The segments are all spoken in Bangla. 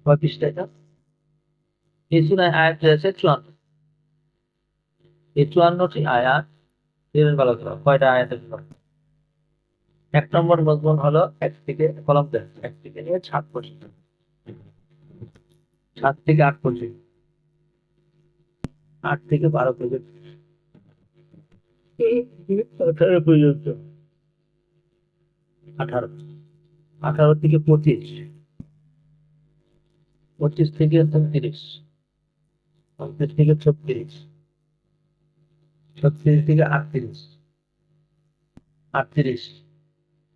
কয় পৃষ্ঠা এটা? এই সূরায় আয়াত রয়েছে 54। এই 54টি আয়াত ভালো করে কয়টা আয়াতের জন্য? 1 নম্বর মজমুন হলো এক থেকে কলম দেন, 1 থেকে নিয়ে 7 পর্যন্ত, 7 থেকে 8 পর্যন্ত, 8 থেকে 12 পর্যন্ত, 18 পর্যন্ত, 18, 18 থেকে 25, 25 থেকে 29, 29 থেকে 36, 36 থেকে 38, 38,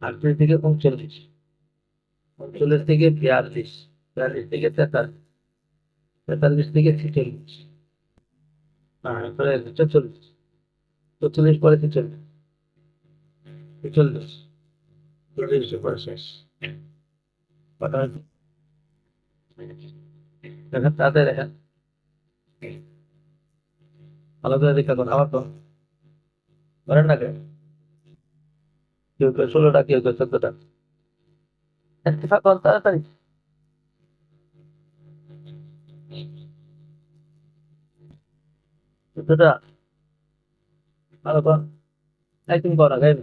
38 থেকে 39, 39 থেকে 42, 42 থেকে 43, 43 থেকে 46, তারপরে 44, 44 পরে 46, 46, 46 পরে শেষ। কথা হয়েছে? দেখেন তাদের দেখেন ভালো করে দেখা করুন। আবার তো করেন না কেন? কেউ কেউ 16টা, কেউ কেউ 14টা। ইত্তেফাক করুন তাড়াতাড়ি। 14টা ভালো কর, একদিন করা গাইব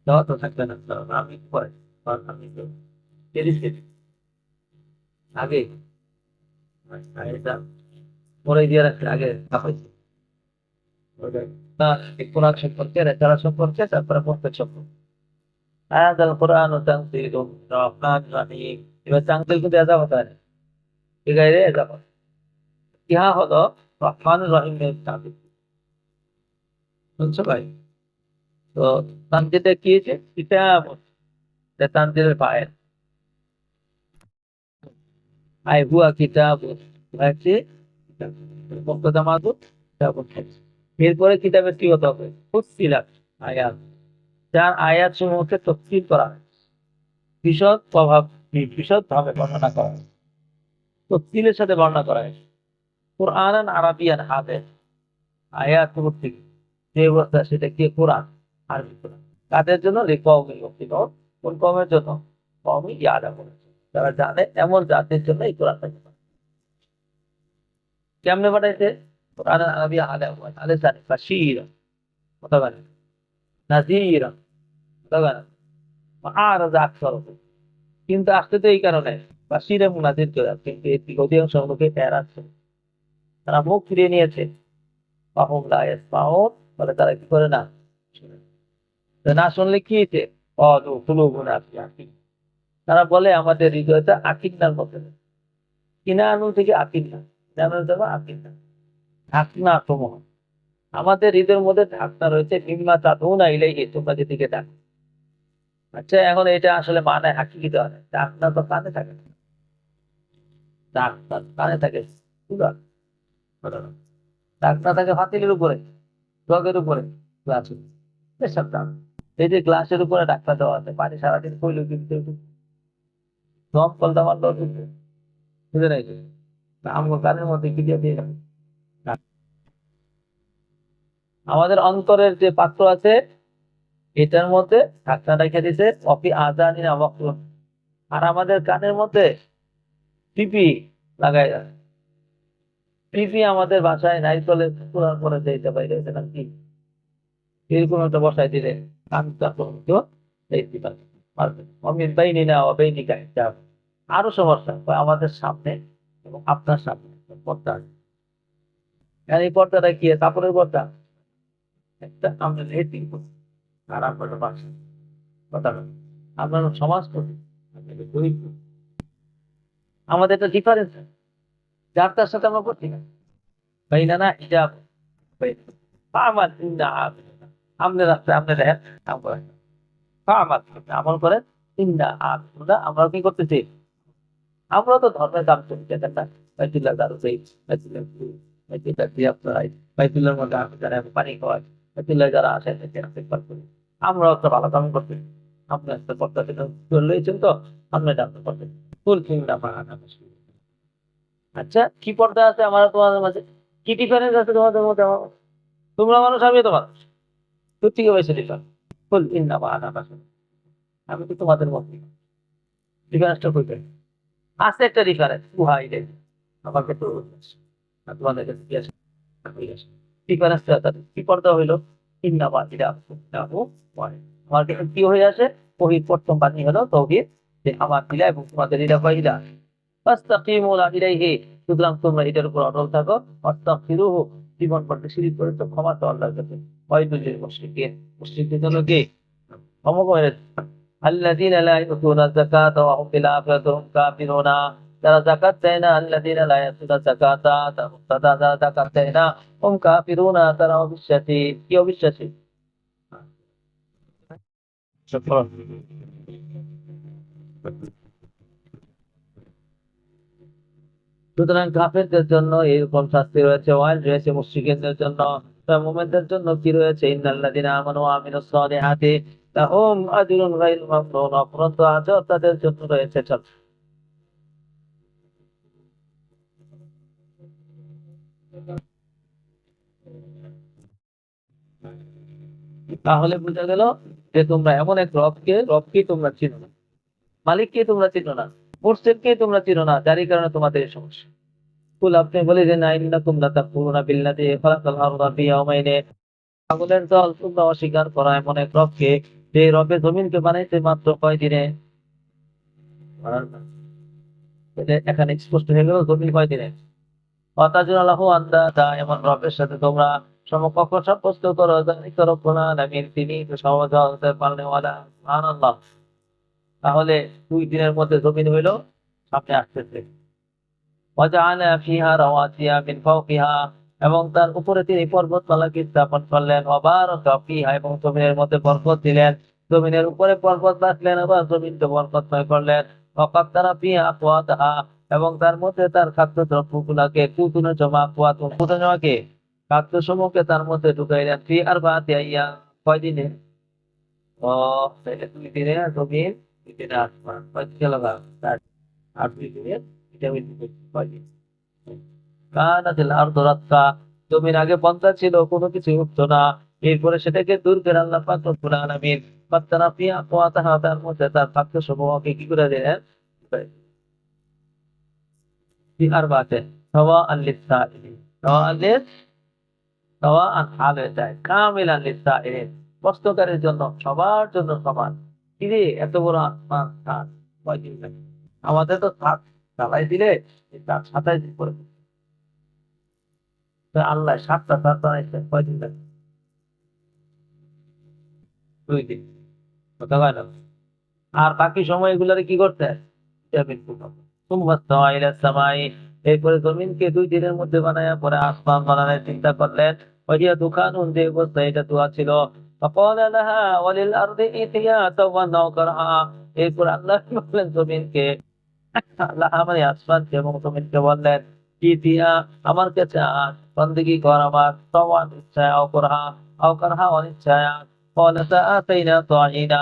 দেওয়া তো থাকবে না, কারণ আমি পরে, কারণ আমি তো তিরিশ কেজি আগে আগে যা পরে দিয়ে রাখতে আগে খাওয়াইছি কোরআন সম্পর্কে, রেচারা সম্পর্কে, তারপরে প্রত্যেক সম্পর্কে। هذا القرآن تنزيل من الرحمن الرحيم। এবার তানজিল কিন্তু এজাবত হয় না, ঠিক আছে এজাবত। ইহা হলো রহমান রহিমের তানজিল, বুঝছো ভাই? তো তানজিলে কি হয়েছে? কিতাব, তানজিলের ফাইল, আই হুয়া কিতাব হচ্ছে মুক্তদা মাদুদ কিতাব। এরপরে কিতাবের কি হতে হবে? ফুসসিলাত আয়াত, যার আয়াত সমূহকে তফসিল করা হয়, বিশদ প্রভাব, বিশদ ভাবে বর্ণনা করা হয়, তফসিলের সাথে বর্ণনা করা হয়। কোরআন আরাবিয়ান হাদিস, আয়াত ভিত্তিক যে অবস্থা সেটা কি কোরআন, আরবি কোরআন। কাদের জন্য? লিকওমি ইউকিনুন, কোন কওমের জন্য? কওমি ইয়ালামুন, যারা জানে এমন জাতির জন্য এই কোরআনটা। কেমনে পাঠাইছে? কোরআন আরাবিয়া আলিসান বাশীরা মুতাবান নাযীরা মুতাবান আরাযা আকসারুহু। কিন্তু আসতে তো এই কারণে বাশীর এবং নাযীর করে, কিন্তু এই অধিকাংশ লোকে এড়াচ্ছে, তারা মুখ ফিরিয়ে নিয়েছে। ফাহুম লা ইয়াসমাউন, বলে তারা কি করে না শুনে। তো না শুনলে কি হয়েছে? ক্বালু কুলুবুনা ফি আকিন, তারা বলে আমাদের হৃদয়টা আকিন্নার মধ্যে। কিনানু থেকে আকিন্না, কিনানু থেকে আকিন্না, ঢাকনা সমূহ। আমাদের হৃদয়ের মধ্যে ঢাকনা রয়েছে, মিম্মা তাদউনা ইলাইহি, তোমরা যেদিকে ডাকো। আচ্ছা, এখন এটা আসলে মানে হাকিকত হয়, ঢাকনা তো কানে থাকে না, ঢাকনা কানে থাকে পুরা, ঢাকনা থাকে ফাতিলের উপরে, জগের উপরে, গ্লাসের, এসব দাম। এই যে গ্লাসের উপরে ঢাকনা দেওয়া আছে, পানি সারাদিন কইলো কিন্তু দম কলটা মারলেও ঢুকবে, বুঝে নাই তো? আমগো কানের মধ্যে কি দিয়ে দিয়ে রাখে? আমাদের অন্তরের যে পাত্র আছে এটার মধ্যে ঢাকনা রেখে দিছে অফি আযানিনা ওয়াকরুন, আর আমাদের কানের মধ্যে পিপি লাগাই আছে। পিপি আমাদের বাসায় নারিকেলের পুরার পরে যেতে পারে নাকি, এরকম একটা বসাই দিলে কানটা তো দেখতে পারবে, পারবে। অমিন বাইনিনা ওয়া বাইনিকা হিজাব। আরো সমস্যা হয় আমাদের সামনে এবং আপনার সামনে পর্দা আছে। আর এই পর্দাটা কি? কাপড়ের পর্দা, একটা আমরা রেটিং করি, আর আপনার বাসা কথা বলি। আপনার সমাজ করি, আপনাদের গরিব করি। আমাদের একটা ডিফারেন্স আছে, যার তার সাথে আমরা করছি না। বাইনানা হিজাব, আমার আমনে রাস্তায় আপনি দেখেন কাম করেন, আমার আমল করেন। ইন্না আমরা আমরা কি করতেছি? আমরা তো ধর্মের কাম করি, দেখেন না? বাইতুল্লাহ দারু দেই, বাইতুল্লাহ বাইতুল্লাহ দিয়ে আপনার বাইতুল্লাহর মধ্যে আমি যারা পানি খাওয়াই, বাইতুল্লাহ যারা আসে দেখভাল করি। আমরাও তো ভালো কাম করতে, আপনার একটা পর্দা থেকে লইছেন তো আপনি জানতে পারবেন। ফুল চিন্তা মানা। আচ্ছা, কি পর্দা আছে আমার তোমাদের মাঝে? কি ডিফারেন্স আছে তোমাদের মধ্যে আমার? তোমরা মানুষ, আমি তো মানুষ, তোর থেকে বেশি ডিফারেন্স। ফুল ইন্না মানা। আমি তো তোমাদের মধ্যে। ডিফারেন্সটা কোথায়? আছে একটা ডিফারেন্স, উহাই রে আমাকে তো তোমাদের কাছে কি আছে? ডিফারেন্সটা তাদের কি পর্দা হইলো ইন্নামা ইলা ইন্নাহু ওয়াহিদ। আমার কাছে কি হয়ে আসে? ওহির প্রথম বাণী হলো তৌহিদ, যে আমার ইলা এবং তোমাদের ইলা ওয়াহিদা। ফাস্তাকিমু ইলাইহি, সুতরাং তোমরা এটার উপর অটল থাকো। ওয়াস্তাগফিরুহু, জীবন করতে শিরিক করেছো, ক্ষমা তো আল্লাহর কাছে। ওয়াইলুল লিল মুশরিকিন, মুশরিকদের জন্য কি? সমকামীদের। আল্লাযীনা লা ইউতুনা যাকাতা ওয়া হুম বিল আখিরাতি হুম কাফিরুনা, যারা যাকাত দেয় না, আল্লাযীনা লা ইউতুনা যাকাতা, যারা যাকাত দেয় না, হুম কাফিরুনা, তারা অবিশ্বাসী। কি অবিশ্বাসী? সুতরাং কাফেরদের জন্য এরকম শাস্তি রয়েছে, ওয়াইল রয়েছে মুশরিকদের জন্য। মুমিনদের জন্য কি রয়েছে? ইন্নাল্লাযীনা আমানু ওয়া আমিলুস সালিহাতি লাহুম আজরুন গায়রু মামনুন, অফুরন্ত আজর তাদের জন্য রয়েছে। তাহলে বোঝা গেল যে তোমরা এমন এক রবকে তোমরা চিনো না, মালিককে তোমরা চিনো না, মুরসিদকে তোমরা চিনো না, যারই কারণে তোমাদের এই সমস্যা। কুল, আপনি বলে যে না ইন্নাকুম লাতাকফুরুনা বিল্লাযী খালাকাল আরদা ফি ইয়াওমাইনি, পাগলের দল, তোমরা অস্বীকার করো এমন এক রবকে, যে রবে জমিনকে বানাইতে মাত্র কয় দিনে। এটা এখানে স্পষ্ট হয়ে গেল, জমিন কয় দিনে। অতাজুন আল্লাহু আন্দাদা, এমন রবের সাথে তোমরা সমকক্ষ সাব্যস্ত করো, যালিকা রব্বুল আলামিন, তিনি তো সর্বদা হতে পারেন ওয়ালা। সুবহানাল্লাহ। তাহলে 2 দিনের মধ্যে জমিন হইল, সামনে আসতেছে। ওয়াজআলা ফিহা রাওয়াসিয়া মিন ফাওকিহা, এবং তার উপরে তিনি পর্বতমালাকে স্থাপন করলেন। ওয়াবারাকা ফিহা, এবং জমিনের মধ্যে বরকত দিলেন। জমিনের উপরে পর্বত রাখলেন, আবার জমিনকে বরকতময় করলেন। ওয়াকাদ্দারা ফিহা আকওয়াতাহা, এবং তার মধ্যে তার খাদ্য দ্রব্যগুলাকে, কুতুনে জমা কুয়াতুন, কুতুনে জমাকে, খাদ্য সমূহকে তার মধ্যে ঢুকাইলেন। ফি আরবাতি আইয়াম, কয় দিনে? ও, তাহলে 2 দিনে জমিন, 2 দিনে আসমান, কয় দিন গেল গা? 4। আর 2 দিনে এটা হইতে কয় দিন? কানাতিল আরদু রাত্তা, জমিন আগে বন্ধা ছিল, কোনো কিছু উঠতো না। এরপরে সেটাকে দূর করে আল্লাহ পাক রব্বুল আলামিন ফাত্তারা ফিহা আকওয়াতাহা, তার মধ্যে তার খাদ্য সমূহকে কি করে দিলেন? ফি আরবাতে সাওয়াআন লিস-সাইলিন, সাওয়াআন হাল হয়ে যায়, কামিলান লিস-সাইলিন, প্রশ্নকারীর জন্য, সবার জন্য সমান। কি রে, এত বড় আসমান ছাদ, কয়দিন লাগে? আমাদের তো ছাদ ঢালাই দিলে এই ছাদ 27 দিন পরে। তো আল্লাহ 7টা ছাদ বানাইছেন, কয়দিন লাগে? 2 দিন। কথা কয় না? আর বাকি সময়গুলোরে কি করতে? সুম্মা ইস্তাওয়া ইলাস সামাই, এরপরে জমিনকে 2 দিনের মধ্যে বানায়া পরে আসমান বানানোর চিন্তা করলেন। ওয়াহিয়া দুখানুন, যে অবস্থা এটা ধোঁয়া ছিল। ফাকালা লাহা ওয়ালিল আরদি ইতিয়া তাওয়ান্নাও করহা, এরপর আল্লাহ কি বললেন জমিনকে, লাহা মানে আসমানকে এবং জমিনকে বললেন, ইতিয়া, আমার কাছে আস, বন্দেগী কর আমার, তাওয়ান ইচ্ছায়, আও করহা অনিচ্ছায়। ক্বালাতা আতাইনা তাইনা,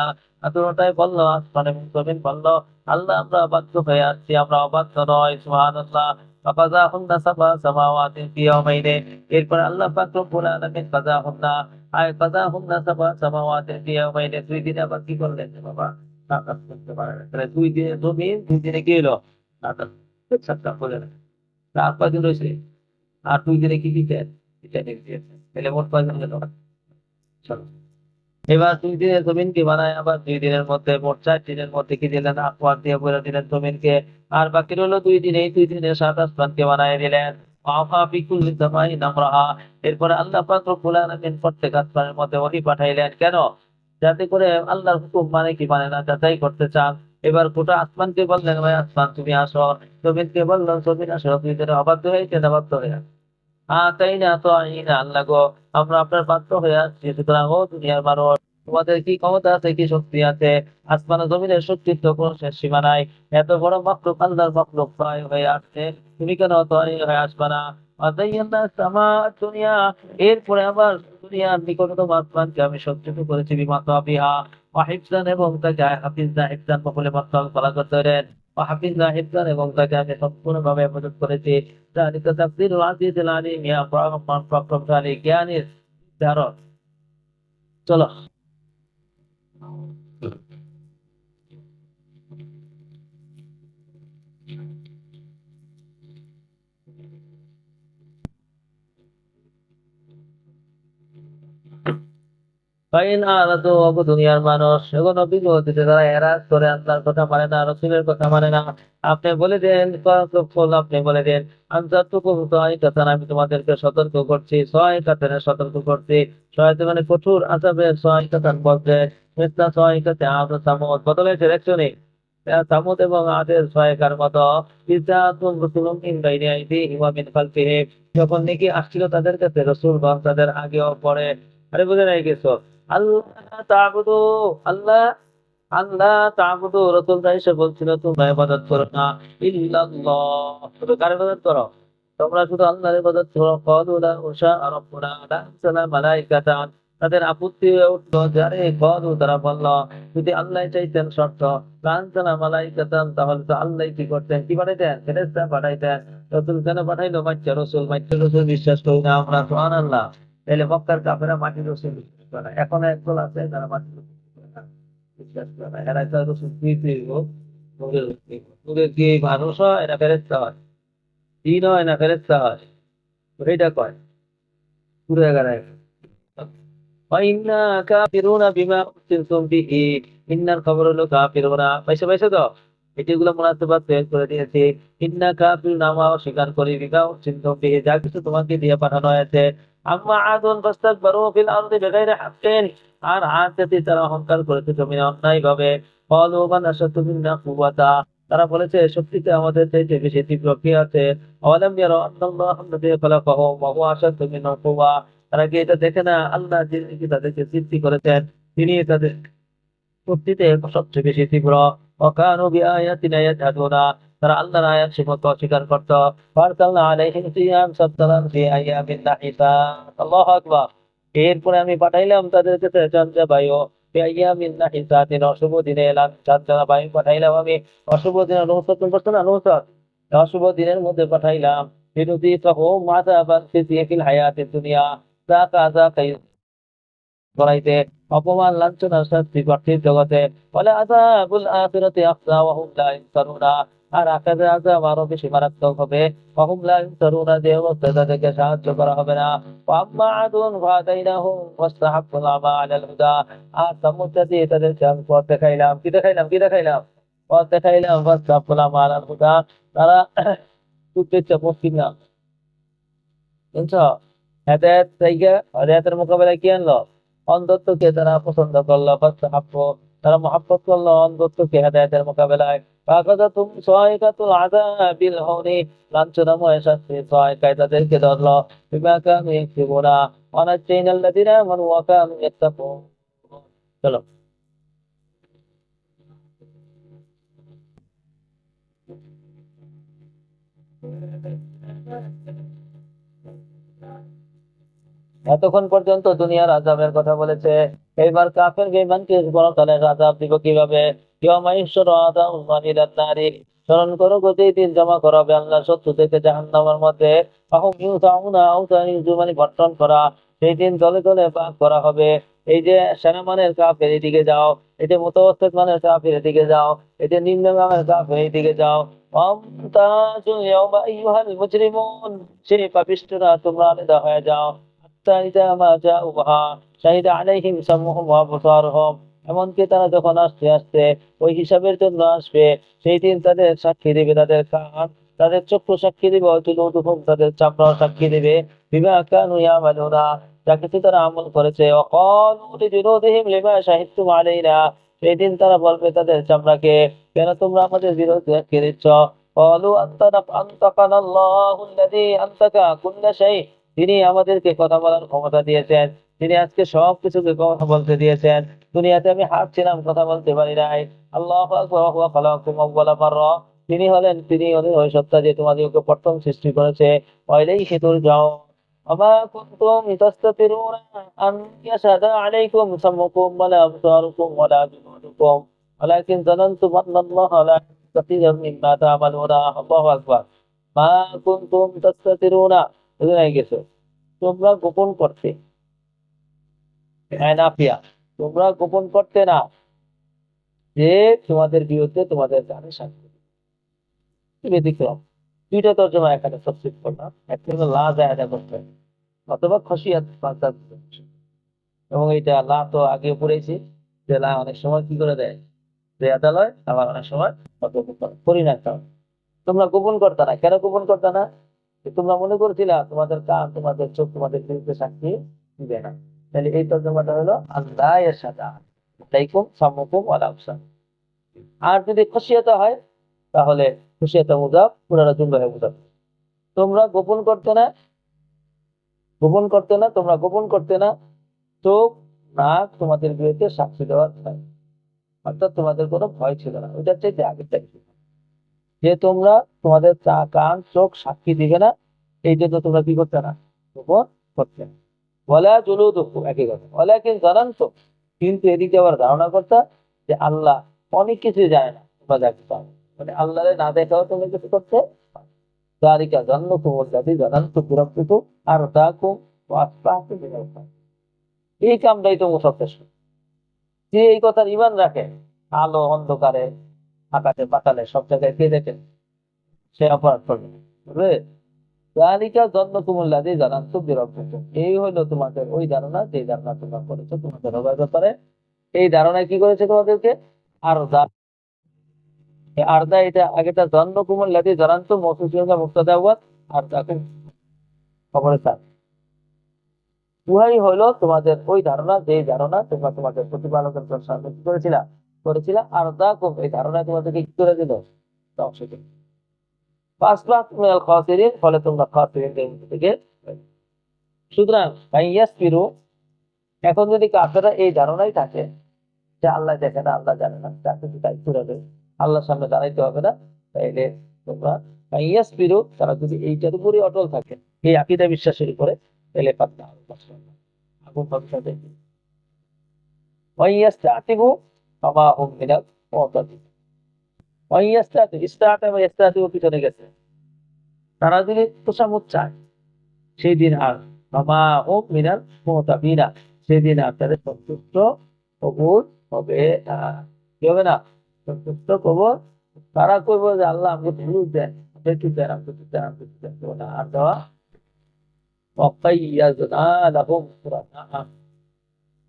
দুটোটাই বললো, আসমান এবং জমিন বললো, আল্লাহ আমরা বাধ্য হয়ে আসছি, আমরা অবাধ্য নয়। সুবহানাল্লাহ। ফাকাযাহুন্না সাবআ সামাওয়াতিন ফি ইয়াওমাইনি, এরপর আল্লাহ পাক রব্বুল আলামিন কাযাহুন্না সাবআ সামাওয়াতিন ফি ইয়াওমাইনি, 2 দিনে আবার কি করলেন বাবা? আকাশ করতে পারে না। তাহলে 2 দিনে জমিন, 2 দিনে কি হলো? আকাশ। 7টা করে না। আর কয়দিন রয়েছে? আর 2 দিনে কি দিতেন? এটা দিয়েছেন। তাহলে মোট কয়দিন গেল? চলো। এবার 2 দিনে জমিনকে বানায়, আবার 2 দিনের মধ্যে, মোট 4 দিনের মধ্যে কি দিলেন? আকওয়াত দিয়ে বলে দিলেন জমিনকে। আর বাকি রইল 2 দিন, এই 2 দিনে 7 আসমানকে বানায় দিলেন। ওয়াফা বিকুল্লি সামাইন আমরাহা, এরপরে আল্লাহ পাক রব্বুল আলামিন প্রত্যেক আসমানের মধ্যে ওহী পাঠাইলেন। কেন? যাতে করে আল্লাহর হুকুম মানে কি মানে না যাচাই করতে চান। এবার গোটা আসমানকে বললেন, ভাই আসমান তুমি আসো। জমিনকে বললেন, জমিন আসো। 2 দিনে অবাধ্য হয়েছে না বাধ্য হয়ে? তাই না তো না, আল্লাহ গো, আমরা আপনার বাধ্য হয়ে আসছি। সুতরাং ও দুনিয়ার মানুষ, তোমাদের কি ক্ষমতা আছে, কি শক্তি আছে? আসমান ও জমিনের শক্তির তো কোনো শেষ সীমা নাই। এত বড় মাখলুক, আল্লাহর মাখলুক তয় হয়ে আসছে, তুমি কেন তয় হয়ে আসবে না? ওয়াযায়্যানা সামা দুনিয়া, এরপরে আবার দুনিয়ার নিকটতম আসমানকে আমি সজ্জিত করেছি বিমাসাবিহা ওয়া হিফজান, এবং তাকে হাফিজনা, হিফজান বলে মাসাল বলাগত করেন। ওয়া হাফিজনা হিফজান, এবং তাকে আমি সম্পূর্ণভাবে হেফাজত করেছি। যালিকা তাকদীরুল আজিজিল আলীম, ইয়া পরাক্রমশালী জ্ঞানীর ধারক। চলো। ফাইন আরাদু ওগো দুনিয়ার মানুষ এগো নবী গো দিতে তারা এরাজ করে আল্লাহর কথা মানে না, রাসূলের কথা মানে না। আপনি বলে দেন আপনি বলে দেন আনজাতুকুম সাইকাতান, আমি তোমাদেরকে সতর্ক করছি, সাইকাতান সতর্ক করছি। সাইকাতান মানে কঠোর আযাবের, সাইকাতান বলতে মিথ্যা সাইকাতে আদ সামুদ বদলে ডিরেকশনে সামুদ এবং আদের সহায়কার মতো ইজাতুম রাসূলুম মিন বাইনি আইদিহিম ওয়া মিন খালফিহিম, যখন নাকি আসছিল তাদের কাছে রাসূলগণ তাদের আগে ও পরে। আরে বুঝে নাই কিছু। আল্লাহ তা'বুদু, আল্লাহ আল্লাহ তা'বুদু, রাসূলরা এসে বলছিল তোমরা ইবাদত করো না ইল্লাল্লাহ, শুধু কার ইবাদত করো? তোমরা শুধু আল্লাহর ইবাদত করো। ক্বালু লা উশা রাব্বুনা লা আরসালা মালাইকাতান, তাদের আপত্তি হয়ে উঠলো যারে ক্বালু তারা বলল যদি আল্লাহ চাইতেন শর্ত লা আরসালা মালাইকাতান, তাহলে তো আল্লাহ কি করতেন, কি পাঠাইতেন? ফেরেশতা পাঠাইতেন। রাসূল কেন পাঠাইলো? মাইত্যা রাসূল বিশ্বাস করি না আমরা, সুবহানাল্লাহ। তাহলে মক্কার কাফেররা মাটির রসুল বিশ্বাস করে না। এখনো একদল আছে যারা মাটির রসুল বিশ্বাস করে না। এরা একটা রসুল কি পেয়ে নূরের রসুল। নূরের কি মানুষ হয় না ফেরেশতা হয়? জিন হয় না ফেরেশতা হয়? তো এইটা কয় পুরো এগারো। وإنا كافرون بما أرسلتم به, ইন্নার খবর হলো কাফিরুনা, পাইছে পাইছে তো এটিগুলো মুনাসাবাত তৈরি করে দিয়েছি। ইন্না কাফিরুনা, আমরা অস্বীকার করি বিমা উরসিলতুম বিহি, যা কিছু তোমাকে দিয়ে পাঠানো হয়েছে। আম্মা আদুন ফাস্তাকবারু ফিল আরদি বিগাইরি হাক্কিন, আর আদ জাতি তারা অহংকার করেছে জমিনে অন্যায় ভাবে। ক্বালু মান আশাদ্দু মিন্না কুওয়াতা, তারা বলেছে শক্তিতে আমাদের চাইতে বেশি তীব্র কে আছে। আওয়ালাম ইয়ারাউ আন্নাল্লাহা আল্লাযী খালাকাহুম ওয়া হুয়া আশাদ্দু মিনহুম কুওয়া, তারা কি এটা দেখে না আল্লাহ যিনি কি তাদেরকে সৃষ্টি করেছেন তিনি তাদের শক্তিতে সবচেয়ে বেশি তীব্র। ওয়াকানু বিআয়াতিনা ইয়াজহাদুনা, তারা আল্লাহর আয়াত সমূহকে অস্বীকার করত। ফারসালনা আলাইহিম সিয়াম সাবতালান ফি আইয়ামিন নাহিসাত, আল্লাহু আকবার। এরপরে আমি পাঠাইলাম তাদের কাছে ঝঞ্ঝা বায়ু, ফি আইয়ামিন নাহিসাতিন, অশুভ দিনে এলাম ঝঞ্ঝা বায়ু পাঠাইলাম আমি। অশুভ দিনে নৌসত করতো না, নৌসত অশুভ দিনের মধ্যে পাঠাইলাম। লিনুযীকাহুম আযাবান খিজয়িন ফিল হায়াতিদ দুনিয়া, করাইতে অপমান লাঞ্ছনার শাস্তি পার্থিব জগতে। বলে আযাবুল আখিরাতি আখযা ওয়া হুম লা ইনসারুনা, আর আখিরাতের আযাব আরো বেশি মারাত্মক হবে। ওয়া হুম লা ইনসারুনা, যে অবস্থায় তাদেরকে সাহায্য করা হবে না। ওয়া আম্মা আদুন ফাদাইনাহুম ওয়াস্তাহাব্বুল আমা আলাল হুদা, আর সামুদ জাতি তাদেরকে আমি পথ দেখাইলাম। কি দেখাইলাম? কি দেখাইলাম? পথ দেখাইলাম। ওয়াস্তাহাব্বুল আমা আলাল হুদা, তারা উদ্দেশ্য পশ্চিম না, বুঝছো? হেদায়েত থেকে হেদায়েতের মোকাবেলায় কি আনলো? অন্ধত্বকে তারা পছন্দ করলো, ফাস্তাহাব্বু, তারা মহব্বত করলো অন্ধত্বকে হেদায়েতের মোকাবেলায়। ফাখাযাতুহুম সাইকাতুল আযাবিল হুনি, লাঞ্ছনাময় শাস্তির সহায়তায় তাদেরকে ধরলো। বিমা কানু ইয়াকসিবুনা ওয়া নাজ্জাইনাল লাযিনা আমানু ওয়া কানু ইয়াত্তাকুন। চলো। এতক্ষণ পর্যন্ত দুনিয়ার আযাবের কথা বলেছে। এবার কাফের বেঈমানকে পরকালের আযাব দিব কিভাবে? ইয়াউমা ইহশারু আদাউল্লাহি ইলান নারি, স্মরণ করো যেই দিন জমা করা হবে আল্লাহর শত্রু থেকে জাহান্নামের মধ্যে। ফাহুম ইউযাউনা আউযাইজু, মানে বর্ষণ করা। সেই দিন দলে দলে ভাগ করা হবে। এই যে সেনামানের কাফের এদিকে যাও, এই যে মুতাওয়াসসিত মানের কাফের এদিকে যাও, এই যে নিম্নগামের কাফের এদিকে যাও। ওয়ামতাজু ইয়াউমা আইয়ুহাল মুজরিমুন, সেই পাপিষ্ঠরা তোমরা আলাদা হয়ে যাও। ইযা মা জাউহা শাহিদা আলাইহিম সামউহুম ওয়া আবসারুহুম, এমনকি তারা যখন আসতে আসতে ওই হিসাবের জন্য আসবে, সেই দিন তাদের সাক্ষী দিবে তাদের কান, তাদের চক্ষু সাক্ষী দিবে, জুলুদুহুম, তাদের চামড়াও সাক্ষী দিবে। বিমা কানু ইয়ামালুনা, যা কিছু তারা আমল করেছে। ওয়াকালু লিজুলুদিহিম লিমা শাহিদতুম আলাইনা, সেই দিন তারা বলবে তাদের চামড়াকে, কেন তোমরা আমাদের বিরুদ্ধে সাক্ষী দিচ্ছ? ক্বালু আনতাকানাল্লাহু আল্লাযী আনতাকা কুল্লা শাই, তিনি আমাদেরকে কথা বলার ক্ষমতা দিয়েছেন, তিনি আজকে সবকিছুকে কথা বলতে দিয়েছেন। দুনিয়াতে আমি হাত ছিলাম, কথা বলতে পারি নাই। আল্লাহু আকবার, ওয়া হুয়া খালাকাকুম আউওয়ালা মাররা, তিনি হলেন ওই সত্তা যে তোমাদেরকে প্রথম সৃষ্টি করেছে। ওয়া ইলাইহি তুরজাউন। ওমা কুনতুম তাস্তাতিরুনা আন ইয়াশহাদা আলাইকুম সামউকুম ওয়ালা আবসারুকুম ওয়ালা জুলুদুকুম ওয়ালাকিন যানানতুম আন্নাল্লাহা লা ইয়াস্তাতিরু মিম্মা তা'মালুনা। আল্লাহু আকবার। মা কুনতুম তাস্তাতিরুনা, বুঝে নাই গেছো? তোমরা গোপন করতে, হ্যাঁ নাফিয়া, তোমরা গোপন করতে না যে তোমাদের বিরুদ্ধে তোমাদের জানে সাক্ষী ব্যতিক্রম। দুইটা তর্জমা এখানে সাবস্ক্রাইব করলাম, একটা হলো লা জায়াদা করতে, অথবা খসিয়াত, এবং এটা লা তো আগে পড়েছি যে লা অনেক সময় কি করে দেয়, রেয়াদালয়, আবার অনেক সময় পরিণত। তোমরা গোপন করতে না, কেন গোপন করতে না? যে তোমরা মনে করছিলা তোমাদের কান, তোমাদের চোখ তোমাদের বিরুদ্ধে সাক্ষী দিবে না। তাহলে এই তর্জমাটা হলো আল্লাহ এর সাথে আলাইকুম সামুকুম ওয়াল আবসার। আর যদি খুশিয়াতা হয় তাহলে খুশিয়াতা মুজাব পুনরায় জুমলা হয়ে মুজাব। তোমরা গোপন করতে না, গোপন করতে না, তোমরা গোপন করতে না চোখ নাক তোমাদের বিরুদ্ধে সাক্ষী দেওয়ার ভয়। অর্থাৎ তোমাদের কোনো ভয় ছিল না, ওইটার চাইতে আগেরটাই ছিল যে তোমরা তোমাদের কান চোখ সাক্ষী দিবে না, এই জন্য তোমরা কি করতে না, গোপন করতে না। বলা জুলু দুঃখ একই কথা, বলা কিন্তু জানান তো, কিন্তু এদিকে আবার ধারণা করতে যে আল্লাহ অনেক কিছু জানে না, তোমরা দেখতে পারো, মানে আল্লাহরে না দেখাও তুমি কিছু করতে তারিকা জন্ম কুমল জাতি জানান তো পুরো আর তা কুম এই কামটাই তো মুসাফের। যে এই কথার ইমান রাখে, আলো অন্ধকারে আকাশে পাতালে সব জায়গায় কে দেখেন, সে অপরাধ করবে না। বুঝলে? তালিকা জন্ম কুমুল্লা দিয়ে জানান তো বিরক্ত, এই হলো তোমাদের ওই ধারণা, যে ধারণা তোমরা করেছো তোমাদের রবের ব্যাপারে। এই ধারণায় কি করেছে তোমাদেরকে আর আরদা, এটা আগেটা জন্ম কুমুল্লা দিয়ে জানান তো মসুসিয়া মুক্তাদা আর তাকে খবরে থাক। উহাই হলো তোমাদের ওই ধারণা, যে ধারণা তোমরা তোমাদের প্রতিপালকের সামনে কি করেছিলা আর দা কম, এই ধারণা তোমাদেরকে কি করে দিল, ধ্বংস করে। পাঁচ লাখ মিনাল খাসিরিন, ফলে তোমরা খাসিরিনদের মধ্যে থেকে। সুতরাং ইয়াসবিরু, এখন যদি কাফেররা এই ধারণাই থাকে যে আল্লাহ দেখে না, আল্লাহ জানে না, তাকে তাই করে দেবে, আল্লাহর সামনে দাঁড়াইতে হবে না, তাইলে তোমরা ইয়াসবিরু, তারা যদি এইটার উপরই অটল থাকে, এই আকীদা বিশ্বাসের উপরে, তাহলে পাত্তা আগুন ভবিষ্যতে ওয়াইয়াস্তাতিবু কামা হুম মিনাল মুতাকিন। ওয়াইয়াস্তাতিবু পিছনে গেছে, তারা যদি তোষামত চায় সেই দিন আর কামা হুম মিনাল মুতাকিনা, সেদিন আর তাদের সন্তুষ্ট কবুল হবে না। কি হবে না? সন্তুষ্ট কবুল। তারা কইব যে আল্লাহ আমাকে সুযোগ দেন, একটু দেন, আমাকে দেন, আমাকে দেন, না আর দেওয়া। وقيضنا لهم قرناء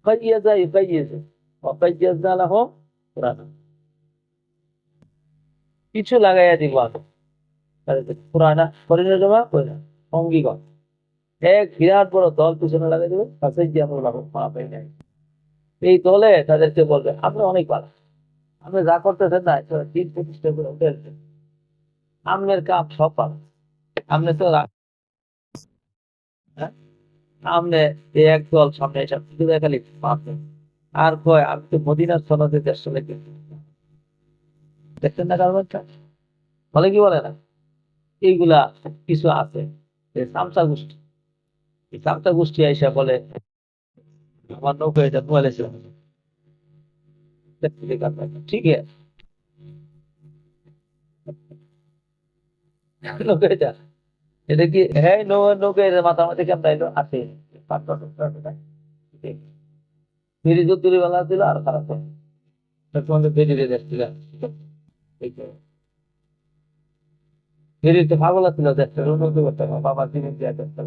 قيض يقيض وقيضنا لهم قرناء, কিছু লাগাইয়া দিব আমি পুরানা করিনা জমা করিনা অঙ্গীগণ, এক বিরাট বড় দল পিছনে লাগাই দেবে, কাছে গিয়ে আমরা লাভ মা পাই নাই। এই দলে তাদেরকে বলবে আপনি অনেক ভালো, আপনি যা করতেছেন না দিন প্রতিষ্ঠা করে উঠেছেন, আপনার কাম সব পাবেন, আপনি তো সামনে এই এক দল সামনে এসে শুধু দেখালি পাবেন আর কয় আমি তো মদিনার সনদে দেশ চলে গেছি। দেখছেন না কারবারটা? বলে কি বলে না? এইগুলা কিছু আছে সামসা গোষ্ঠী, এই সামসা গোষ্ঠী আইসা বলে আমার নৌকা এটা মোবাইলে ছিল, ঠিক আছে নৌকা এটা কি, হ্যাঁ নৌকা এটা মাথামাতি কেমন তাইলো আছে ফেরি যুদ্ধের বেলা ছিল আর খারাপ তোমাদের ফেরি দেখছিল, ফেরিতে পাগলা ছিল দেখতে উন্নতি করতে বাবা জিনিস দেওয়া দেখতে,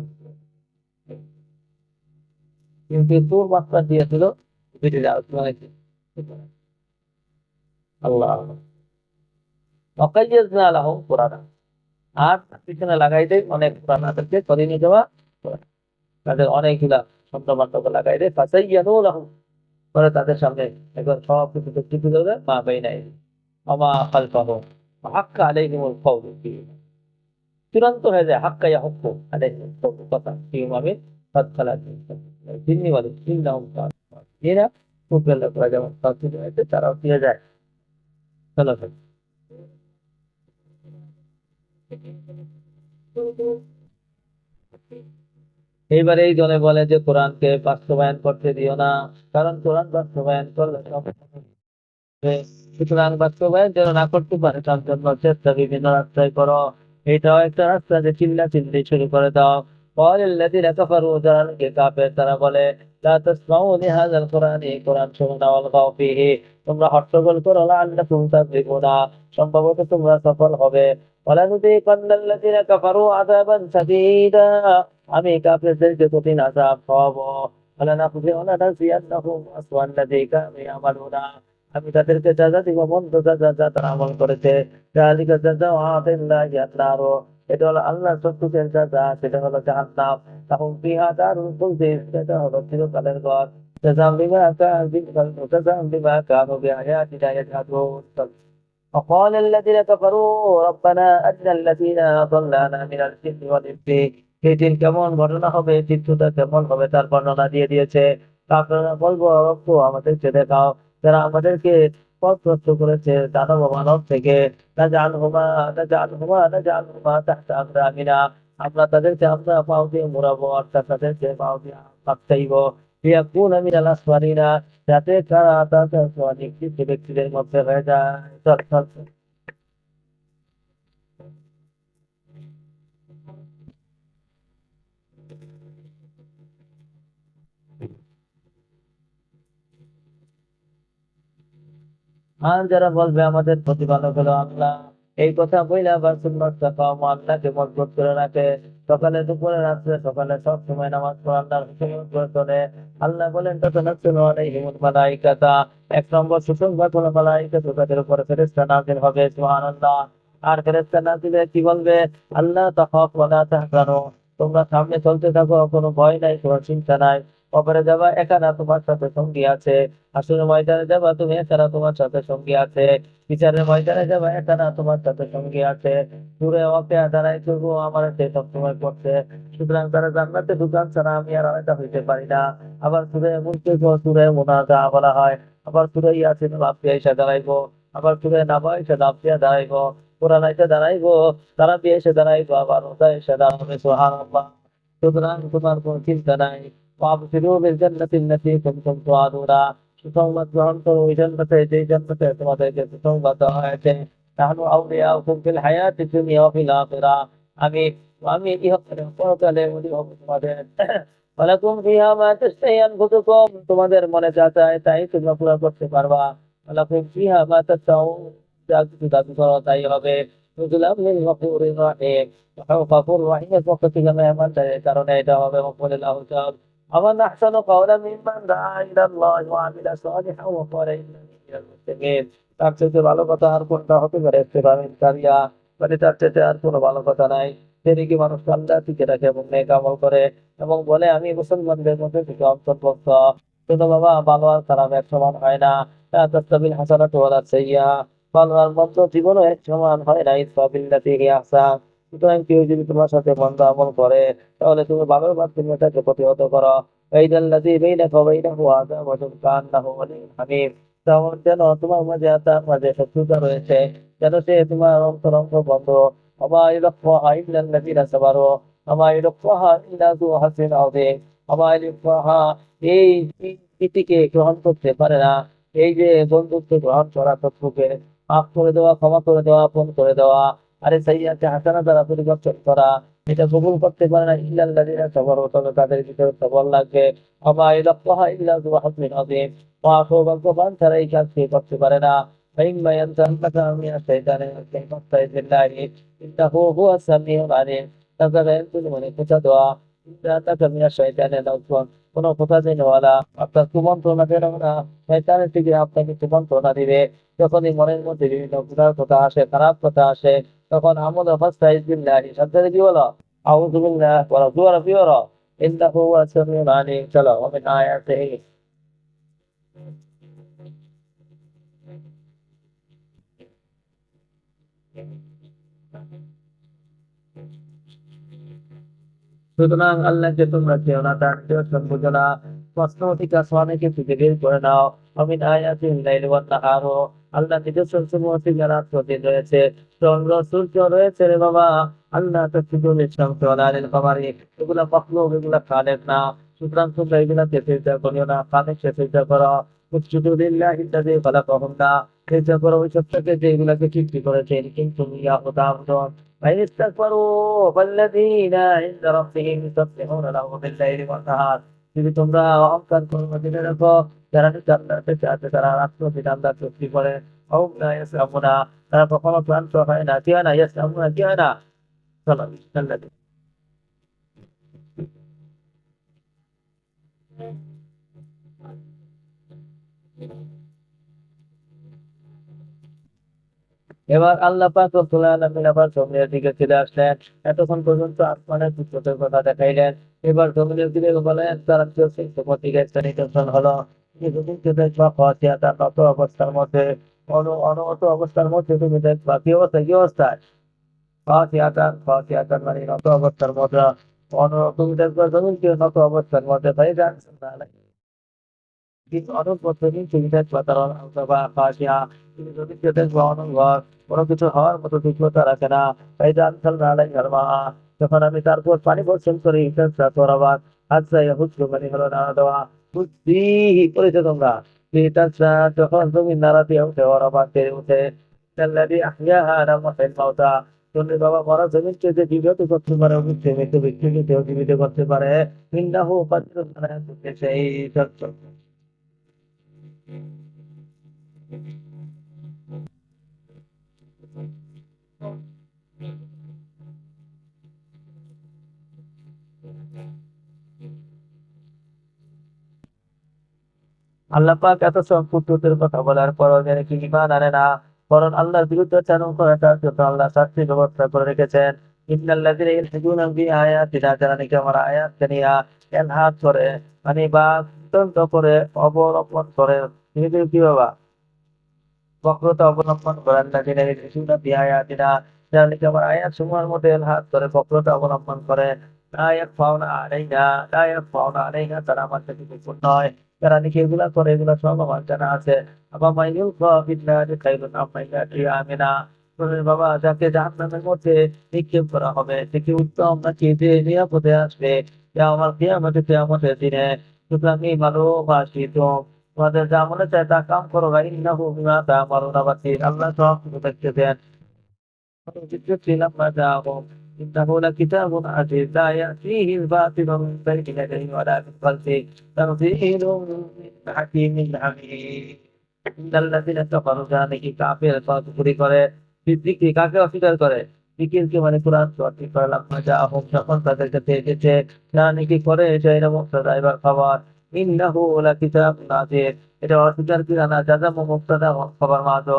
কিন্তু তোর মাত্রা দিয়েছিল ফেরি আলোচনা আল্লাহ অকাইয়াজনা আলাহম কোরআন, আর পিছনে লাগাই দেয় অনেক কোরআন তাদেরকে করে নিয়ে যাওয়া, তাদের অনেকগুলা শব্দ বাক্য লাগাই দেয় ফাসাইয়ানু লাহুম, পরে তাদের সামনে একবার সব কিছু টিপে দেবে মা বাই নাই আমা খালফাহুম হাক্কা আলাইহিমুল কওলু ফীহিম, চূড়ান্ত হয়ে যায় হাক্কা ইয়াহুক্কু আলাইহিমুল কওলু কথা ফীহিম আমিন ফাদখালাত জিন্নি ওয়াল ইন্নাহুম কাফিরুন, এরা মুখবেলা করা যেমন কাফির হয়েছে তারাও ফিরে যায়। চলো এইবার এই জনে বলে যে কোরআনকে বাস্তবায়ন করতে দিও না, কারণ কোরআন বাস্তবায়ন করলে সব হবে। সুতরাং বাস্তবায়ন যেন না করতে পারে তার জন্য চেষ্টা বিভিন্ন রাস্তায় করো, এটাও একটা রাস্তা যে চিল্লা চিল্লি শুরু করে দাও। ওয়ালিল্লাযিনা কাফারু, যারা নাকি কাফের তারা বলে লা তাসমাউ লিহাযাল কোরআন, এই কোরআন শোনো না, ওয়ালগাউ ফীহি, তোমরা হট্টগোল করো, লাআল্লাকুম তাফলিহুনা, সম্ভবত তোমরা সফল হবে। ওয়ালানুযীকান্নাল্লাযিনা কাফারু আযাবান শাদীদা, আমি কাফেরদেরকে কঠিন আযাব খাওয়াবো। ولنجزينهم أسوأ الذي كانوا يعملون। আমি তাদেরকে সাজা দিব মন্দ সাজা যা তারা আমল করেছে। যালিকা জাযাউ আতিল্লাহি আন-নার, এটা হলো আল্লাহর শত্রুদের সাজা, সেটা হলো জাহান্নাম। লাহুম ফিহা দারুল খুলদ, সেটা হলো চিরকালের ঘর। জাযাম বিমা কানু বিআয়াতিনা ইয়াজহাদুন। وقال الذين كفروا ربنا أرنا الذين أضلانا من الجن والإنس। এই দিন কেমন ঘটনা হবে, চিত্রটা কেমন হবে তার বর্ণনা দিয়ে দিয়েছে। কাফেররা বলবো, রব্বু আমাদেরকে দেখাও যারা আমাদেরকে পথভ্রষ্ট করেছে দানব ও মানব থেকে। নাজআলহুমা তাহতা আকদামিনা, আমরা তাদেরকে আমরা পাও দিয়ে মোড়াবো, অর্থাৎ তাদেরকে পাও দিয়ে পাকতাইবো। লিয়াকুনা মিনাল আসফারিনা, যাতে তারা তাদের নিকৃষ্ট ব্যক্তিদের মধ্যে হয়ে যায়। চল চল চল। আর যারা বলবে আমাদের প্রতিপালক হলো আল্লাহ, এই কথা বইলে আবার সুন্নাত কাম আল্লাহকে মজবুত করে রাখে। সকালে দুপুরে রাত্রে সকালে সব সময় নামাজ পড়া আল্লাহর হুকুম করে চলে। আল্লাহ বলেন তাতানাজ্জালু আলাইহিমুল মালাইকাতা, এক নম্বর সুসংবাদ হলো মালাইকাতু তাদের উপরে ফেরেশতা নাযিল হবে। সুবহানাল্লাহ। আর ফেরেশতা নাযিলে কি বলবে? আল্লাহ তাখাফ ওয়া লা তাহজানু, তোমরা সামনে চলতে থাকো, কোনো ভয় নাই, কোনো চিন্তা নাই। কবরে যাবা একা না, তোমার সাথে সঙ্গী আছে। হাসরের ময়দানে যাবা তুমি একা না, তোমার সাথে সঙ্গী আছে। বিচারের ময়দানে যাবা একা না, তোমার সাথে সঙ্গী আছে। সূরা ওয়াকিয়া দাঁড়াই করবো আমার সে সবসময় পড়ছে। সুতরাং তারা জান্নাতে ঢুকান ছাড়া আমি আর আলাদা হইতে পারি না। আবার সূরা মুলকে সূরা মুনাজা বলা হয়। আবার সূরা ইয়াসিন লাফিয়া এসে দাঁড়াইবো। আবার সূরা নাবা এসে লাফিয়া দাঁড়াইবো। কোরআন এসে দাঁড়াইবো। তারা দিয়ে এসে দাঁড়াইবো। আবার ওটা এসে দাঁড়াবে। সুবহানাল্লাহ। সুতরাং তোমার কোনো চিন্তা নাই। وابشروا بالجنة التي كنتم توعدون, সুসংবাদ গ্রহণ করো ওই জান্নাতে, যেই জান্নাতে তোমাদেরকে সুসংবাদ দেওয়া হয়েছে। নাহনু আউলিয়াউকুম ফিল হায়াতিদ দুনিয়া ওয়া ফিল আখিরাহ, আমি আমি ইহকালে পরকালে ওলি হব তোমাদের। ওয়ালাকুম ফিহা মা তাশতাহি আনফুসুকুম, তোমাদের মনে যা চায় তাই তোমরা পুরা করতে পারবা। ওয়ালাকুম ফিহা মা তাশতাহুন, যা কিছু দাবি করো তাই হবে। নুজুলাম মিন গফুরির রহিম, গফুর রহিমের পক্ষ থেকে মেহমানদারির কারণে এটা হবে। ওয়াকুলিল্লাহু তাআলা ومن أحسن قولا ممن دعا إلى الله وعمل صالحا وقال إنني من المسلمين। তার চেয়ে ভালো কথা আর কোনটা হতে পারে? ইত্তেবা'কারিয়া, মানে তার চেয়ে আর কোনো ভালো কথা নাই। যে নাকি মানুষ আল্লাহ থেকে রাখে এবং নেক আমল করে এবং বলে আমি মুসলমানদের মধ্যে থেকে অন্তর্ভুক্ত। কিন্তু বাবা, ভালো আর খারাপ এক সমান হয় না। লা তাস্তাবিল হাসানাতু ওয়ালা সাইয়্যা, ভালো আর মন্দ জীবনও এক সমান হয় না। ইদফা বিল্লাতি হিয়া আহসান, সুতরাং কেউ যদি তোমার সাথে মন্দ আমল করে তাহলে তুমি ভালোর মাধ্যমে তাকে প্রতিহত করো। ওয়াইদাল্লাযী বাইনাকা ওয়া বাইনাহু আদাওয়াতুন কাআন্নাহু ওয়ালিয়্যুন হামীম, তেমন যেন তোমার মাঝে আর তার মাঝে শত্রুতা রয়েছে, যেন সে তোমার অন্তরঙ্গ বন্ধু। ওমা ইউলাক্কাহা ইল্লাল্লাযীনা সাবারু ওমা ইউলাক্কাহা ইল্লা যু হাযিন আযীম। ওমা ইউলাক্কাহা, এই প্রীতিকে গ্রহণ করতে পারে না, এই যে বন্ধুত্ব গ্রহণ করা, শত্রুকে মাফ করে দেওয়া, ক্ষমা করে দেওয়া, আপন করে দেওয়া, আরে সাইয়্যাতে হাসানা দ্বারা পরিবর্তন করা, এটা কবুল করতে পারে না ইল্লাল্লাযীনা সাবারু, তবে তাদের ভিতরে সবর লাগবে। ওমা ইউলাক্কাহা ইল্লা যু হাযিন আযীম, মহাসৌভাগ্যবান ছাড়া এই কাজ কেউ করতে পারে না। فإما ينزغنك من الشيطان نزغ فاستعذ بالله إنه هو السميع العليم। তারপরে তুমি মনে খোঁচা দেওয়া, ইন্নাকা মিনাশ শাইতানির রাজীম, কোনো খোঁচা দেওয়ালা অর্থাৎ কুমন্ত্রণা দেওয়া না, শয়তানের থেকে আপনাকে কুমন্ত্রণা দিবে। যখনই মনের মধ্যে বিভিন্ন গুনার কথা আসে, খারাপ কথা আসে, তখন আমল ফাস্তাইজ বিল্লাহি, সাথে কি বলো? আউযু বিল্লাহ ওয়া জোরে কি বলো? ইন্নাহু হুয়াস সামিউল আলিম। চলো, ওয়া মিন আয়াতিহি, সুতরাং আল্লাহকে তোমরা চেও না, তার চেয়েও বুঝো না। প্রশ্ন থেকে আসমানকে খুঁজে বের করে নাও। আমিন আয়াতিল লাইলি ওয়ান নাহার, আল্লাহ নিজস্ব সমূহ থেকে রাত ও দিন রয়েছে, চন্দ্র সূর্য রয়েছে রে বাবা। আল্লাহ তাসজুদু লিশ-শামসি ওয়া লা লিল-কামারি, এগুলা মাখলুক, এগুলা খালেক না। সুতরাং তোমরা এগুলাকে সিজদা করিও না, খালেককে সিজদা করো। উসজুদু লিল্লাহিল্লাযী খালাকাহুন্না, সিজদা করো ওই সত্তাকে যে এগুলাকে সৃষ্টি করেছেন। কিন্তু ইয়াহু তা'বুদুন, فإن استكبروا فالذين عند ربهم يسبحون له بالليل والنهار। যদি তোমরা অহংকার করো, জেনে রাখো যারা জান্নাতে আছে তারা রাত্র দিন আল্লাহ তসবিহ করে। হুম লা ইয়াসমাউনা, তারা কখনো ক্লান্ত হয় না। কি হয় না? ইয়াসমাউনা, কি হয় না? চলো, এবার আল্লাহ পাক রব্বুল আলামিন আবার জমিনের দিকে ফিরে আসলেন। এতক্ষণ পর্যন্ত আসমানের সূত্রদের কথা দেখাইলেন। এবার জমিনের দিকে বলেন তারা কেউ তোমার দিকে একটা নিদর্শন হলো যে জমিনকে দেখবা খোয়াচিয়া তার নত অবস্থার মধ্যে অনত অবস্থার মধ্যে তুমি দেখবা কি অবস্থা কি অবস্থায় খোয়াচিয়া তার মানে নত অবস্থার মধ্যে তুমি দেখবা জমিনকে নত অবস্থার মধ্যে তাই জানছেন না কিন্তু অনেক বছরই চিন্তায় পাতার বা পাশিয়া তিনি যদি কেটে গ্রহণ ঘর কোনো কিছু হওয়ার মতো যোগ্যতা রাখে না তাই জানতাল না ধর্মা যখন আমি তারপর পানি বর্ষণ করি তোর আবার আচ্ছা হুজরু মানে হলো না দেওয়া বুঝছি করেছে তোমরা যখন তুমি নাড়া দিয়ে উঠে ওর আবার বেড়ে উঠে الذي أحياها لما الموتى তুমি বাবা মরা জমিনকে যে জীবিত করতে পারে মৃত ব্যক্তিকে কেউ জীবিত করতে পারে ইন্নাহু কাদিরুন আলা কুল্লি শাইইন আল্লাহ পাক এত সব কুদরতের কথা বলার পরও যারা কি ঈমান আনে না বরং আল্লাহর বিরুদ্ধে চারণ করে তার জন্য আল্লাহ শাস্তির ব্যবস্থা করে রেখেছেন। ইন্নাল্লাযীনা ইলহিদুনা ফি আয়াতিনা যারা নাকি আমার আয়াতকে নিয়ে ইলহাদ করে মানে বা তদন্ত করে অবলম্বন করে নিজেদের কি বাবা বক্রতা অবলম্বন করে আল্লাযীনা ইলহিদুনা ফি আয়াতিনা যারা নাকি আমার আয়াত সমূহের মধ্যে ইলহাদ করে বক্রতা অবলম্বন করে লা ইয়াখফাউনা আলাইনা তারা আমার কাছে গোপন নয়। যারা নাকি এগুলা করে এগুলা সব আমার জানা আছে। আবার মাইয়ুল ফিন্নারি খায়রুন আম্মা ইয়ামিনা বাবা যাকে জাহান্নামের মধ্যে নিক্ষেপ করা হবে সে কি উত্তম নাকি যে নিরাপদে আসবে যা আমার কিয়ামতের দিনে। সুতরাং এই ভালোবাসি তোমাদের যা মনে চায় তা কাম করো ইন্নাহু বিমা তা'মালুনা বাসীর আল্লাহ সব কিছু দেখতেছেন। لما جاءهم إنه لكتاب عزيز لا يأتيه الباطل من بين يديه ولا من خلفه تنزيل من حكيم حميد إن الذين كفروا জানিকি কাফের কুফরি করে বিদ্রিকে কাকে অস্বীকার করে জিকিরকে মানে কোরআনকে অস্বীকার করে লাম্মা জাআহুম যখন তাদের কাছে এসেছে জানিকি করে এটা এর মুক্তাদা এবার খবর ইন্নাহু লাকিতাবুন আযীজ এটা অস্বীকার কি না যাজা মুক্তাদা খবর মাঝো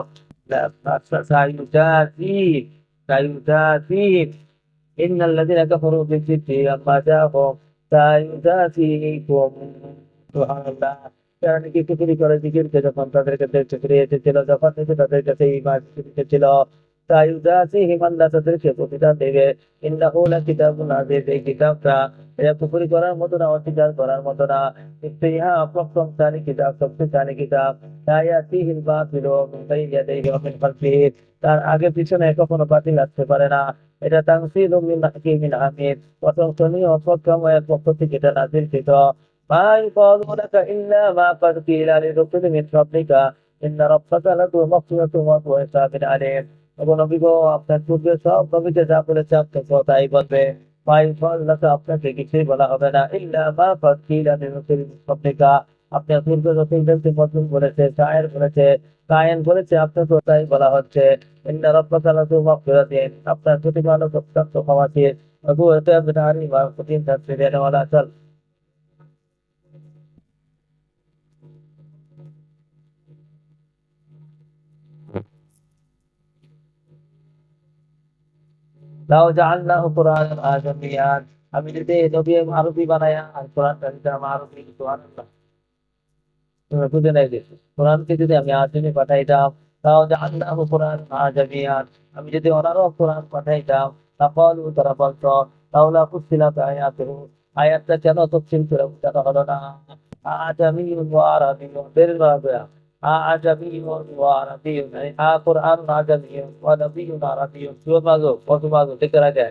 سيجازيهم إن الذين كفروا بالجبت لما جاءهم سيجازيهم سبحان الله যারা নাকি কুফরি করে জিকিরকে যখন তাদের কাছে ফিরে এসেছিল যখন থেকে তাদের কাছে ঈমান এসেছিল সাইউদাসিহিম আল্লাহ তাদেরকে প্রতিদান দেবে ইন্নাহু লাকিতাবুন আযীজ এই কিতাবটা এটা কুফরি করার মতো না অস্বীকার করার মতো না কিন্তু ইহা প্রশংসালী কিতাব শক্তিশালী কিতাব লা ইয়াতিহিল বাতিলু মিন বাইনি ইয়াদাইহি ওয়া মিন খালফিহি তার আগে পিছনে কখনো বাতিল আসতে পারে না। এটা তানসিলুম মিন হাকিমিন হামিদ প্রশংসনীয় প্রজ্ঞাময়ের পক্ষ থেকে এটা নাযিলকৃত। মা ইয়াকুলু লাকা ইল্লা মা ক্বাদ কিলা লিরুসুলি মিন ক্বাবলিকা ইন্না রাব্বাকা লাযু মাগফিরাতিন ওয়া যু হিসাবিন আলীম। এবং নবী গো আপনার পূর্বে সব নবীকে যা বলেছে আপনাকে তাই বলবে। মা ইয়াকুলু লাকা আপনাকে কিছুই বলা হবে না ইল্লা মা ক্বাদ কিলা লিরুসুলি মিন ক্বাবলিকা আপনার পূর্বে রাসূলদেরকে মজলুম বলেছে শায়ের বলেছে কায়েন বলেছে আপনাকে তাই বলা হচ্ছে ইন্না রাব্বাকা লাযু মাগফিরাতিন আপনার প্রতিপালক অত্যন্ত ক্ষমাশীল ওয়া যু হিসাবিন আলীম আর কঠিন শাস্তি দেনওয়ালা। চল লাউ জাআলনাহু কুরআনান আজামিয়ান আমি যদি নবী আরবি বানায়া আর কোরআনটা দিতাম আরবি সুবহানাল্লাহ তোমরা বুঝে নাই যে কোরআনকে যদি আমি আজমি পাঠাইতাম তাও জাআলনাহু কুরআনান আজামিয়ান আমি যদি অনারব কোরআন পাঠাইতাম তাকালু তারা বলতো লাউলা ফুসিলাত আয়াতুহু আয়াতটা কেন তফসিল করে বোঝানো হলো না আজামিয়ুন ওয়া আরাবিয়্যুন বের করা আজামিয়ুন ওয়া আরাবিয়্যুন কোরআন আজামিয়ুন ওয়া নাবিয়্যুন আরাবিয়্যুন সুবহানাল্লাহ কত ভালো দেখে রাখে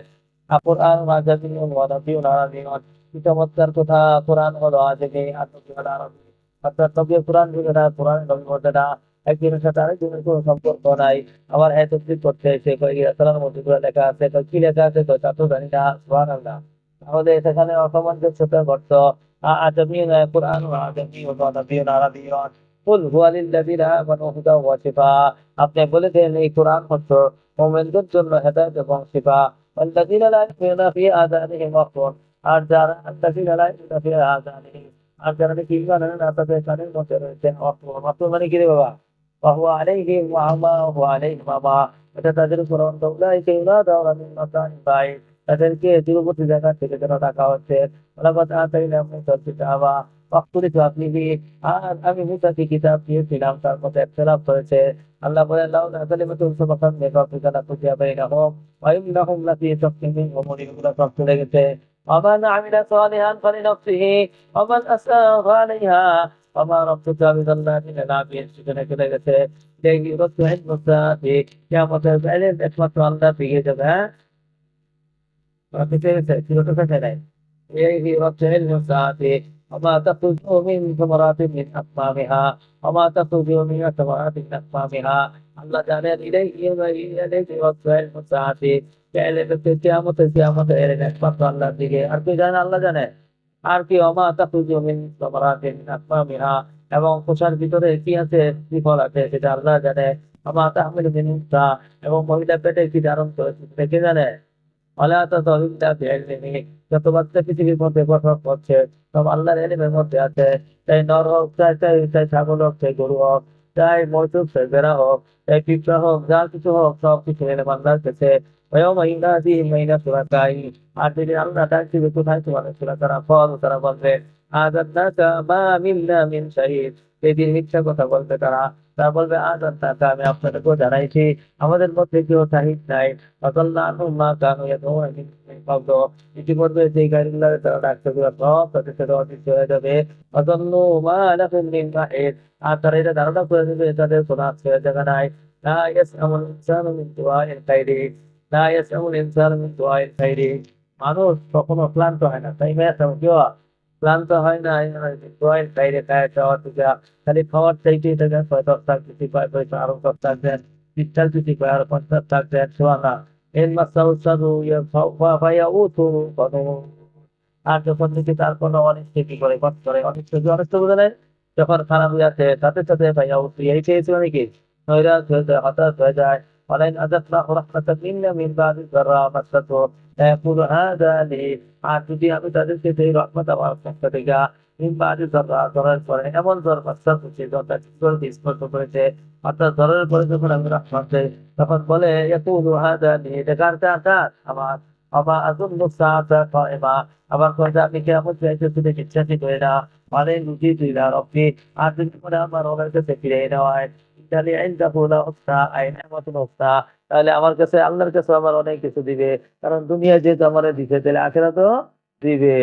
কোরআন আজামিয়ুন ওয়া নাবিয়্যুন আরাবিয়্যুন কি চমৎকার কথা। কোরআন হলো আজমি আর নবী হলো আরবি অর্থাৎ নবী কোরআন বুঝে না কোরআন নবী বোঝে না একজনের সাথে আরেকজনের কোনো সম্পর্ক নাই। আবার হ্যাঁ তফসির করতে এসে কোরআনের মধ্যে করে লেখা আছে কি লেখা আছে তা তো জানি না সুবহানাল্লাহ। তাহলে সেখানে অসামঞ্জস্যতা ঘটত আজামিয়ুন কোরআন আজামিয়ুন ওয়া নাবিয়্যুন আরাবিয়্যুন কুল হুয়া লিল্লাযীনা আমানু হুদাও ওয়া শিফা আপনি বলে দেন এই কোরআন হচ্ছে মুমিনদের জন্য হেদায়েত এবং শিফা ওয়াল্লাযীনা লা ইউমিনুনা ফি আযানিহিম ওয়াকরুন আর যারা আল্লাযীনা লা ইউমিনুনা ফি আযানিহিম আর যারা নাকি ঈমান আনে না তাদের কানের মধ্যে রয়েছে অসুর। অসুর মানে কি রে বাবা? ফাহুয়া আলাইহিম ওয়ামা ওয়া আলাইহিম আমা। এটা তাদের উপর অন্ধ। উলাইকা ইউনাদাউনা মিন মাকানিন বাঈদ। তাদেরকে দূরবর্তী জায়গা থেকে যেন ডাকা হচ্ছে। ওয়ালাকাদ আতাইনা মূসাল কিতাবা ফাখতুলিফা ফীহি। আর আমি মূসাকে কিতাব দিয়েছিলাম, তার মধ্যে ইখতিলাফ করেছে। আল্লাহ বলেন লাউলা কালিমাতুন সাবাকাত মিন রাব্বিকা লাকুদিয়া বাইনাহুম ওয়া ইন্নাহুম লাফী শাক্কিন মিনহু মুরিব। এগুলো সব চলে গেছে। ومن عمل صالحا فلنفسه ومن أساء فعليها وما ربك بظلام للعبيد। সেখানে চলে গেছে যে ইউরাতু ইলমু সাআতি, কিয়ামতের বাইরে একমাত্র আল্লাহ পেয়ে যাবে। হ্যাঁ, পেয়ে গেছে, কিরত পেয়ে নাই। এই ইউরাতু ইলমু সাআতি وما تخرج من ثمرات من أكمامها وما تخرج من ثمرات من أكمامها। আল্লাহ জানেন ইলাইহি ইউরাতু ইলমু সাআতি। কিয়ামতের এলেন একমাত্র আল্লাহর দিকে। আর কি জানে? আল্লাহ জানে। আর কি ওমা তাখরুজু মিন সামারাতিন মিন আকমামিহা। এবং খোসার ভিতরে কি আছে, কি ফল আছে সেটা আল্লাহ জানে। ওমা তাহমিলু মিন উনসা। এবং মহিলা পেটে কি ধারণ করেছে সেটা কে জানে? ওয়ালা তাযাউ ইল্লা বিইলমিহি। যত বাচ্চা পৃথিবীর মধ্যে প্রসব করছে সব আল্লাহর ইলমের মধ্যে আছে। চাই নর হোক, চাই ছাগল হোক, চাই গরু হোক, চাই মজুর, চাই ভেড়া হোক, চাই পিঁপড়া হোক, যা কিছু হোক সব কিছু ইলম আল্লাহর কাছে। ওয়াইয়াউমা ইউনাদিহিম আইনা শুরাকাই। আর যেদিন আল্লাহ ডাক দিবে কোথায় তোমাদের শুরাকারা, ফল তারা বলবে আযান্নাকা মা মিন্না মিন শাহীদ। সেদিন মিথ্যা কথা বলবে তারা। তারা বলবে আযান্নাকা, আমি আপনাদেরকেও জানাইছি আমাদের মধ্যে কেউ শাহীদ নাই। ফাদাল্লা আনহুম মা কানু ইয়াদউনা মিন ক্বাবল। ইতিমধ্যে যে গায়রুল্লাহ তারা ডাকতে সব তাদের সাথে অদৃশ্য হয়ে যাবে। ফাদাল্লু মা লাহুম মিন মাহিদ। আর তারা এটা ধারণা করে নেবে তাদের কোনো আশ্রয়ের জায়গা নাই। লা ইয়াসআমুল ইনসানু মিন দুআইল খাইরি। লা ইয়াসআমুল ইনসানু মিন দুআইল খাইরি। মানুষ কখনো ক্লান্ত হয় না, তাই মেয়াসাম কেউ ক্লান্ত হয় না। দুআইল খাইরি, খায় চাওয়া থেকে খালি খাওয়ার চাইতেই থাকে। 10 টাকা কিছু পায়, পয়সা আরো 10 টাকা দেন, 20 টাকা কিছু পায়, আরো 50 টাকা দেন, শোয়া না। এর মাসাউ সাদু ফায়াউতু কানুন। আর যখন দেখি তার কোনো অনিষ্ট কি করে, কষ্ট করে, অনিষ্ট কি অনিষ্ট বোঝা যায়? যখন খারাপ হয়ে আছে তাদের সাথে ফায়াউতু এই চেয়েছিল নাকি নৈরাশ হয়ে যায়, হতাশ হয়ে যায়। ولئن أذقناه رحمة منا من بعد ضراء مسته ليقول هذا لي। আর যদি আমি তাদেরকে সেই রহমত আমার পক্ষ থেকে মিন বাদি ضراء ধরার পরে এমন জ্বর মাসসাতহু যে জ্বরটা শরীরকে স্পর্শ করেছে, অর্থাৎ জ্বরের পরে যখন আমি রহমত দেই তখন বলে ইয়াকুলু হাযা লি, এটা কার? কার? আমার। ওমা আযুন্নু সাআতা কায়িমা। আবার কয় যে আমি কিয়ামত চাইতেছি দেখে বিশ্বাসই করি না। ওয়ালাইন রুজিতু ইলা রাব্বি। আর যদি মনে হয় আমার রবের কাছে ফিরে নেওয়া হয় তাহলে ইনদাহু লাউসা আই নি'মাতুন উখরা। তাহলে আমার কাছে আল্লাহর কাছে আমার অনেক কিছু দিবে। কারণ দুনিয়া যেহেতু আমারে দিছে তাহলে আখিরাতেও দিবে।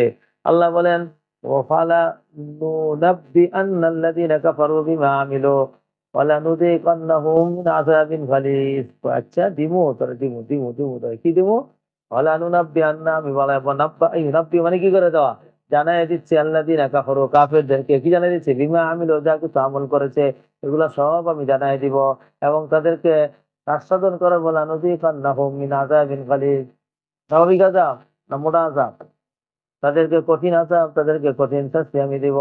আল্লাহ বলেন ওয়াফালা নুনাব্বিআন্না আল্লাযীনা কাফারু বিমা আমিলু ওয়ালা নুযীকান্নাহুম মিন আযাবিন গালিয। আচ্ছা দিমু, তোরে দিমু তোরে কি দিমু? ওয়ালা নুনাব্বিআন্না, আমি বলা নাব্বা, ইউনাব্বি মানে কি করে দেওয়া, জানাই দিচ্ছে আল্লাযীনা কাফারু কাফেরদেরকে কি জানাই দিচ্ছে? বিমা আমিলু, যা কিছু আমল করেছে এগুলা সব আমি জানাই দিব। এবং তাদেরকে আস্বাদন করে বলা নুযীকান্নাহুম মিন আযাবিন গালিয। স্বাভাবিক আযাব না মোটা আযাব? তাদেরকে কঠিন আযাব, তাদেরকে কঠিন শাস্তি আমি দিব।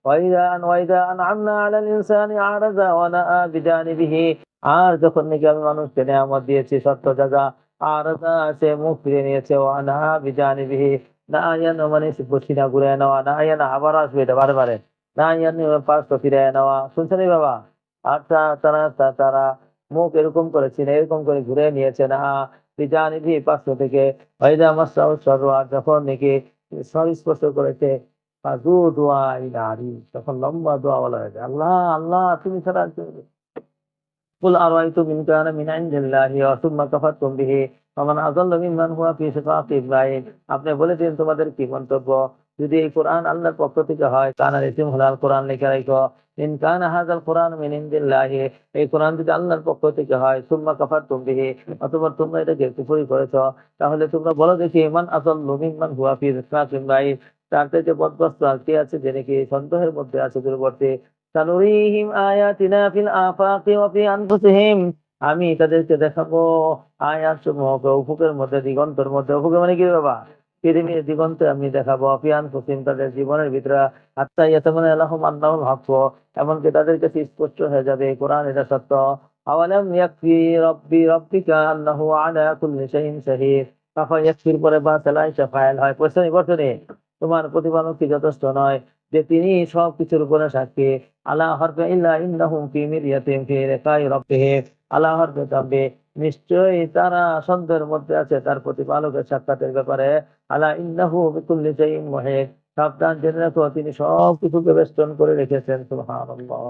ওয়াইদা আনআমনা আলাল ইনসানি আরাযা ওয়া নাআ বিজানিবিহি। আর যখন নাকি আমি মানুষকে নেয়ামত দিয়েছি সত্য জাযা, আরাযা সে মুখ ফিরিয়ে নিয়েছে, ওয়া নাআ বিজানিবিহি। নাআয়ান মানে বসিনা ঘুরে নেওয়া, নাআয়ান আবার আসবে এটা বারে। নাআয়ান পার্শ্ব ফিরিয়ে নেওয়া, শুনছেন বাবা? আর তারা মুখ এরকম করেছে না, এরকম করে ঘুরে নিয়েছে না বিজানিবিহি, পার্শ্ব থেকে। ওয়াইদা মাসসাহু শাররু, আর যখন নাকি স্পর্শ করেছে ফাযু দুআইন আরিদ, তখন লম্বা দোয়া বলা হয়েছে, আল্লাহ আল্লাহ তুমি ছাড়া আর কেউ নেই। কুল আরাআইতুম ইন কানা মিন ইনদিল্লাহি ওয়া সুম্মা কাফারতুম বিহি ফামান আযাল্লু মিম্মান হুয়া ফি শিকাকিন বাঈদ। আপনি বলে দিন তোমাদের কি মন্তব্য, যদি এই কোরআন আল্লাহর পক্ষ থেকে হয়, কানার ইসিম হল আল কোরআন লেখা রাখো। ইন কানা হাযাল কোরআন মিন ইনদিল্লাহি, এই কোরআন যদি আল্লাহর পক্ষ থেকে হয়, সুম্মা কাফারতুম বিহি, অথবা তোমরা এটাকে কুফরি করেছো, তাহলে তোমরা বলো দেখি মান আযাল্লু মিম্মান হুয়া ফি শিকাকিন বাঈদ, তার থেকে বদভস্ত আর কে আছে যে নাকি সন্দেহের মধ্যে আছে, দূরবর্তী। সানুরিহিম আয়াতিনা ফিল আফাকি ওয়া ফি আনফুসিহিম, আমি তাদেরকে দেখাবো আয়াত সমূহকে উফুকের মধ্যে, দিগন্তের মধ্যে। উফুকে মানে কি বাবা? পৃথিবীর দিগন্তে আমি দেখাবো। ফি আনফুসিহিম, তাদের জীবনের ভিতরে। হাত্তা ইয়াতামান্না লাহুম আন্নাহুল হক, এমনকি তাদের কাছে স্পষ্ট হয়ে যাবে কোরআন এটা সত্য। আওয়ালাম ইয়াকফি রাব্বিকা আন্নাহু আলা কুল্লি শাইইন শাহীদ। তখন ইয়াকফির পরে বা সেলাই ফাইল হয়, পড়ছনি তোমার প্রতিপালক কি যথেষ্ট নয় যে তিনি সবকিছুর উপরে সাক্ষী। আলা হরফে ইল্লা ইন্নাহুম ফি মিরয়াতিন ফি লিকাই রাব্বিহিম, আলা হরফে তানবীহ, নিশ্চয়ই তারা সন্দেহের মধ্যে আছে তার প্রতিপালকের সাক্ষাতের ব্যাপারে। আলা ইন্নাহু বিকুল্লি শাইইন মুহীত, সাবধান জেনে রাখো তিনি সবকিছুকে বেষ্টন করে রেখেছেন। সুবহানাল্লাহ।